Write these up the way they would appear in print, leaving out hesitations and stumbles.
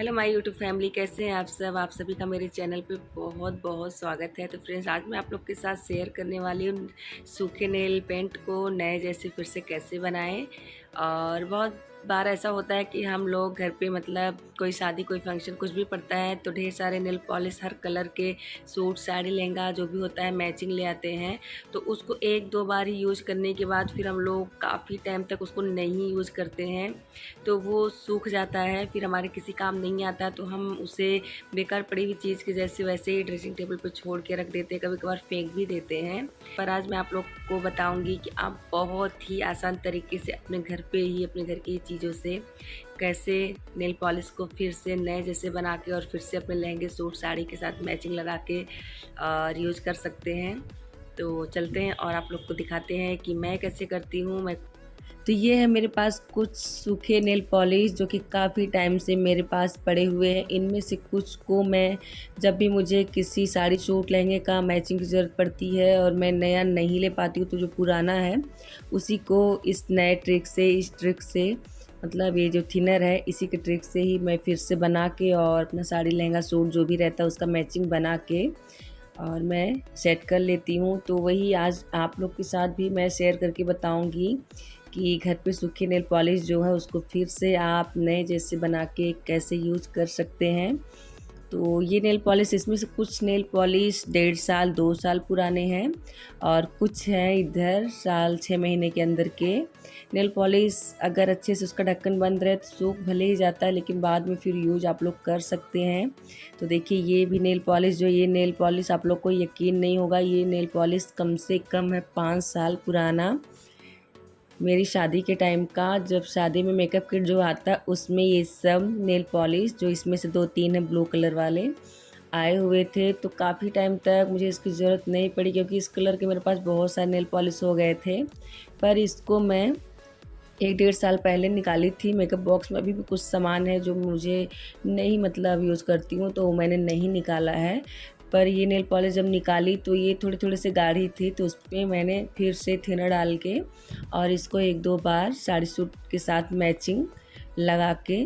Hello my YouTube family, कैसे हैं आप सब। आप सभी का मेरे चैनल पे बहुत बहुत स्वागत है। तो फ्रेंड्स, आज मैं आप लोग के साथ शेयर करने वाली हूँ सूखे नेल पेंट को नए जैसे फिर से कैसे बनाएं। और बहुत बार ऐसा होता है कि हम लोग घर पे मतलब कोई शादी कोई फंक्शन कुछ भी पड़ता है तो ढेर सारे नेल पॉलिश हर कलर के सूट साड़ी लहंगा जो भी होता है मैचिंग ले आते हैं। तो उसको एक दो बार ही यूज़ करने के बाद फिर हम लोग काफ़ी टाइम तक उसको नहीं यूज़ करते हैं, तो वो सूख जाता है, फिर हमारे किसी काम नहीं आता। तो हम उसे बेकार पड़ी हुई चीज़ के जैसे वैसे ही ड्रेसिंग टेबल पर छोड़ के रख देते हैं, कभी कभार फेंक भी देते हैं। पर आज मैं आप लोग को बताऊंगी कि आप बहुत ही आसान तरीके से अपने घर पे ही अपने घर की चीज़ों से कैसे नेल पॉलिश को फिर से नए जैसे बना के और फिर से अपने लहंगे सूट साड़ी के साथ मैचिंग लगा के और यूज़ कर सकते हैं। तो चलते हैं और आप लोग को दिखाते हैं कि मैं कैसे करती हूँ। तो ये है मेरे पास कुछ सूखे नेल पॉलिश जो कि काफ़ी टाइम से मेरे पास पड़े हुए हैं। इनमें से कुछ को मैं जब भी मुझे किसी साड़ी सूट लहंगे का मैचिंग की ज़रूरत पड़ती है और मैं नया नहीं ले पाती हूँ तो जो पुराना है उसी को इस नए ट्रिक से इस ट्रिक से मतलब ये जो थिनर है इसी के ट्रिक से ही मैं फिर से बना के और अपना साड़ी लहंगा सूट जो भी रहता है उसका मैचिंग बना के और मैं सेट कर लेती हूँ। तो वही आज आप लोग के साथ भी मैं शेयर करके बताऊँगी कि घर पे सूखी नेल पॉलिश जो है उसको फिर से आप नए जैसे बना के कैसे यूज कर सकते हैं। तो ये नेल पॉलिश, इसमें से कुछ नेल पॉलिश 1.5 साल 2 साल पुराने हैं और कुछ हैं इधर साल 6 महीने के अंदर के। नेल पॉलिश अगर अच्छे से उसका ढक्कन बंद रहे तो सूख भले ही जाता है लेकिन बाद में फिर यूज आप लोग कर सकते हैं। तो देखिए ये भी नेल पॉलिश, जो ये नेल पॉलिश आप लोग को यकीन नहीं होगा, ये नेल पॉलिश कम से कम है 5 साल पुराना। मेरी शादी के टाइम का, जब शादी में मेकअप किट जो आता है उसमें ये सब नेल पॉलिश, जो इसमें से 2-3 है ब्लू कलर वाले, आए हुए थे। तो काफ़ी टाइम तक मुझे इसकी ज़रूरत नहीं पड़ी क्योंकि इस कलर के मेरे पास बहुत सारे नेल पॉलिश हो गए थे। पर इसको मैं 1-1.5 साल पहले निकाली थी। मेकअप बॉक्स में अभी भी कुछ सामान है जो मुझे नहीं मतलब यूज़ करती हूँ तो मैंने नहीं निकाला है। पर ये नेल पॉलिश जब निकाली तो ये थोड़ी थोड़ी से गाढ़ी थी, तो उस पर मैंने फिर से थिनर डाल के और इसको 1-2 बार साड़ी सूट के साथ मैचिंग लगा के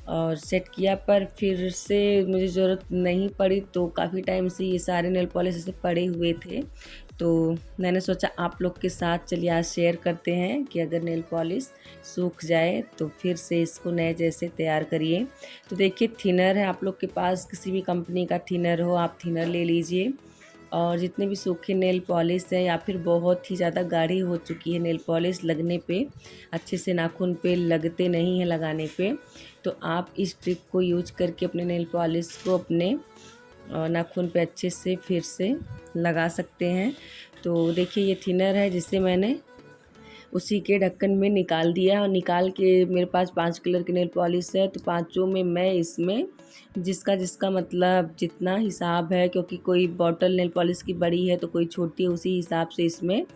और सेट किया। पर फिर से मुझे ज़रूरत नहीं पड़ी, तो काफ़ी टाइम से ये सारे नेल पॉलिश ऐसे पड़े हुए थे। तो मैंने सोचा आप लोग के साथ चलिए आज शेयर करते हैं कि अगर नेल पॉलिश सूख जाए तो फिर से इसको नए जैसे तैयार करिए। तो देखिए थिनर है, आप लोग के पास किसी भी कंपनी का थिनर हो आप थिनर ले लीजिए। और जितने भी सूखे नेल पॉलिश है या फिर बहुत ही ज़्यादा गाढ़ी हो चुकी है नेल पॉलिश, लगने पे अच्छे से नाखून पे लगते नहीं है लगाने पे, तो आप इस ट्रिक को यूज करके अपने नेल पॉलिश को अपने नाखून पे अच्छे से फिर से लगा सकते हैं। तो देखिए ये थिनर है जिसे मैंने उसी के ढक्कन में निकाल दिया और निकाल के मेरे पास 5 कलर की नेल पॉलिश है, तो पाँचों में मैं इसमें जिसका जिसका मतलब जितना हिसाब है, क्योंकि कोई बॉटल नेल पॉलिश की बड़ी है तो कोई छोटी है, उसी हिसाब से इसमें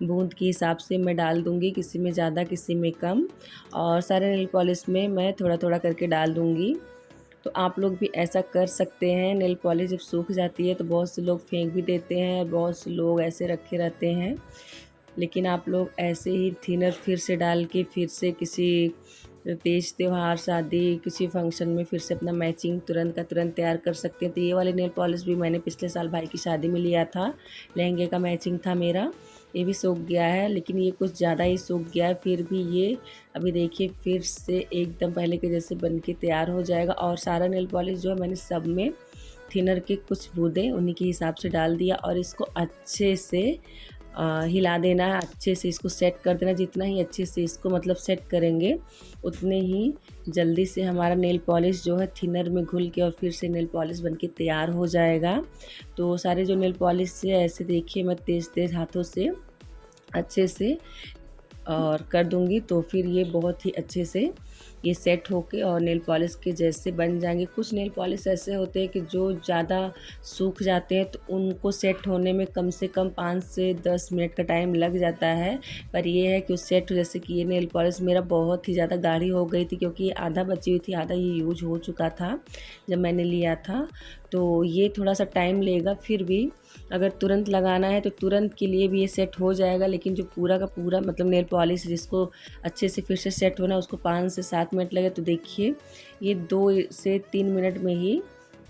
बूंद के हिसाब से मैं डाल दूँगी, किसी में ज़्यादा किसी में कम। और सारे नेल पॉलिश में मैं थोड़ा थोड़ा करके डाल दूँगी। तो आप लोग भी ऐसा कर सकते हैं। नेल पॉलिश जब सूख जाती है तो बहुत से लोग फेंक भी देते हैं, बहुत से लोग ऐसे रखे रहते हैं, लेकिन आप लोग ऐसे ही थिनर फिर से डाल के फिर से किसी तीज त्यौहार शादी किसी फंक्शन में फिर से अपना मैचिंग तुरंत का तुरंत तैयार कर सकते हैं। तो ये वाले नेल पॉलिश भी मैंने पिछले साल भाई की शादी में लिया था, लहंगे का मैचिंग था मेरा। ये भी सूख गया है लेकिन ये कुछ ज़्यादा ही सूख गया है, फिर भी ये अभी देखिए फिर से एकदम पहले के जैसे बन के तैयार हो जाएगा। और सारा नेल पॉलिश जो है मैंने सब में थिनर के कुछ बूंदे उन्हीं के हिसाब से डाल दिया और इसको अच्छे से हिला देना है, अच्छे से इसको सेट कर देना। जितना ही अच्छे से इसको मतलब सेट करेंगे उतने ही जल्दी से हमारा नेल पॉलिश जो है थिनर में घुल के और फिर से नेल पॉलिश बनके तैयार हो जाएगा। तो सारे जो नेल पॉलिश से ऐसे देखिए मैं तेज़ तेज़ हाथों से अच्छे से और कर दूंगी, तो फिर ये बहुत ही अच्छे से ये सेट होके और नेल पॉलिश के जैसे बन जाएंगे। कुछ नेल पॉलिश ऐसे होते हैं कि जो ज़्यादा सूख जाते हैं तो उनको सेट होने में कम से कम 5 से 10 मिनट का टाइम लग जाता है। पर ये है कि उस सेट, जैसे कि ये नेल पॉलिश मेरा बहुत ही ज़्यादा गाढ़ी हो गई थी क्योंकि ये आधा बची हुई थी, आधा ये यूज हो चुका था जब मैंने लिया था। तो ये थोड़ा सा टाइम लेगा। फिर भी अगर तुरंत लगाना है तो तुरंत के लिए भी ये सेट हो जाएगा, लेकिन जो पूरा का पूरा मतलब नेल पॉलिश जिसको अच्छे से फिर से सेट होना उसको 5 से 7 मिनट लगे। तो देखिए ये 2 से 3 मिनट में ही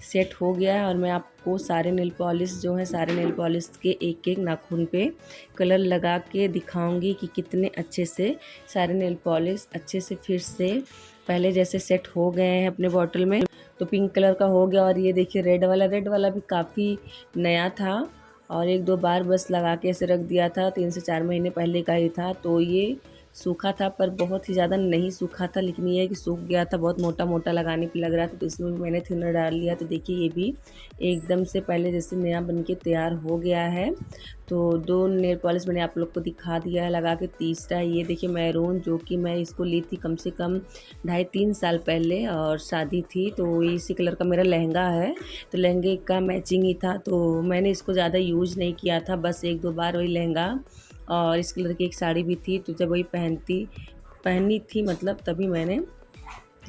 सेट हो गया है। और मैं आपको सारे नेल पॉलिश जो है, सारे नेल पॉलिश के एक एक नाखून पे कलर लगा के दिखाऊंगी कि कितने अच्छे से सारे नेल पॉलिश अच्छे से फिर से पहले जैसे सेट हो गए हैं अपने बॉटल में। तो पिंक कलर का हो गया, और ये देखिए रेड वाला भी काफ़ी नया था और 1-2 बार बस लगा के ऐसे रख दिया था, 3 से 4 महीने पहले का ही था। तो ये सूखा था पर बहुत ही ज़्यादा नहीं सूखा था, लेकिन ये है कि सूख गया था, बहुत मोटा मोटा लगाने पे लग रहा था। तो इसमें भी मैंने थिनर डाल लिया। तो देखिए ये भी एकदम से पहले जैसे नया बन के तैयार हो गया है। तो 2 नेल पॉलिश मैंने आप लोग को दिखा दिया है लगा के। तीसरा ये देखिए मैरून, जो कि मैं इसको ली थी कम से कम 2.5-3 साल पहले, और शादी थी तो इसी कलर का मेरा लहंगा है, तो लहंगे का मैचिंग ही था। तो मैंने इसको ज़्यादा यूज़ नहीं किया था, बस 1-2 बार वही लहंगा और इस कलर की एक साड़ी भी थी, तो जब वही पहनी थी मतलब तभी मैंने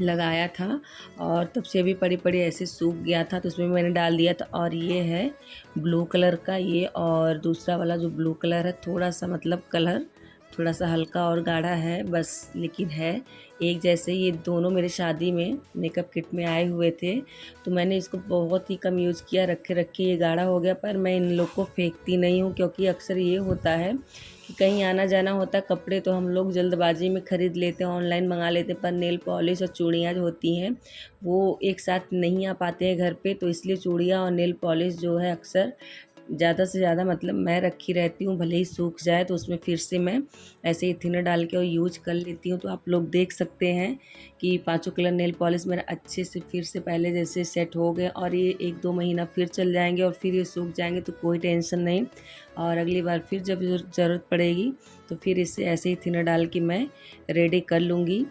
लगाया था। और तब से भी पड़ी पड़ी ऐसे सूख गया था, तो उसमें मैंने डाल दिया था। और ये है ब्लू कलर का ये, और दूसरा वाला जो ब्लू कलर है थोड़ा सा मतलब कलर थोड़ा सा हल्का और गाढ़ा है बस, लेकिन है एक जैसे। ये दोनों मेरे शादी में मेकअप किट में आए हुए थे, तो मैंने इसको बहुत ही कम यूज़ किया, रखे रखे ये गाढ़ा हो गया। पर मैं इन लोग को फेंकती नहीं हूँ, क्योंकि अक्सर ये होता है कि कहीं आना जाना होता है, कपड़े तो हम लोग जल्दबाजी में ख़रीद लेते हैं, ऑनलाइन मंगा लेते हैं, पर नेल पॉलिश और चूड़ियाँ जो होती हैं वो एक साथ नहीं आ पाते हैं घर पे। तो इसलिए चूड़ियाँ और नेल पॉलिश जो है अक्सर ज़्यादा से ज़्यादा मतलब मैं रखी रहती हूँ, भले ही सूख जाए तो उसमें फिर से मैं ऐसे ही थिनर डाल के और यूज कर लेती हूँ। तो आप लोग देख सकते हैं कि 5 कलर नेल पॉलिश मेरा अच्छे से फिर से पहले जैसे सेट हो गए, और ये 1-2 महीना फिर चल जाएंगे और फिर ये सूख जाएंगे, तो कोई टेंशन नहीं। और अगली बार फिर जब ज़रूरत पड़ेगी तो फिर इसे ऐसे ही थिनर डाल के मैं रेडी कर लूँगी।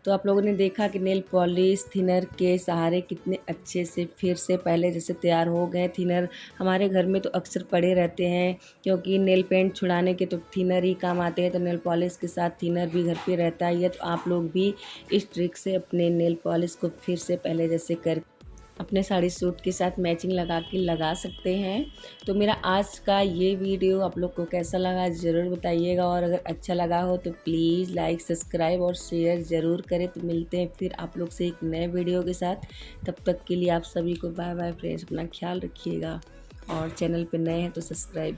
तो आप लोगों ने देखा कि नेल पॉलिश थिनर के सहारे कितने अच्छे से फिर से पहले जैसे तैयार हो गए। थिनर हमारे घर में तो अक्सर पड़े रहते हैं, क्योंकि नेल पेंट छुड़ाने के तो थिनर ही काम आते हैं, तो नेल पॉलिश के साथ थिनर भी घर पे रहता ही है। तो आप लोग भी इस ट्रिक से अपने नेल पॉलिश को फिर से पहले जैसे कर अपने साड़ी सूट के साथ मैचिंग लगा के लगा सकते हैं। तो मेरा आज का ये वीडियो आप लोग को कैसा लगा ज़रूर बताइएगा, और अगर अच्छा लगा हो तो प्लीज़ लाइक सब्सक्राइब और शेयर ज़रूर करें। तो मिलते हैं फिर आप लोग से एक नए वीडियो के साथ। तब तक के लिए आप सभी को बाय बाय फ्रेंड्स, अपना ख्याल रखिएगा, और चैनल पर नए हैं तो सब्सक्राइब।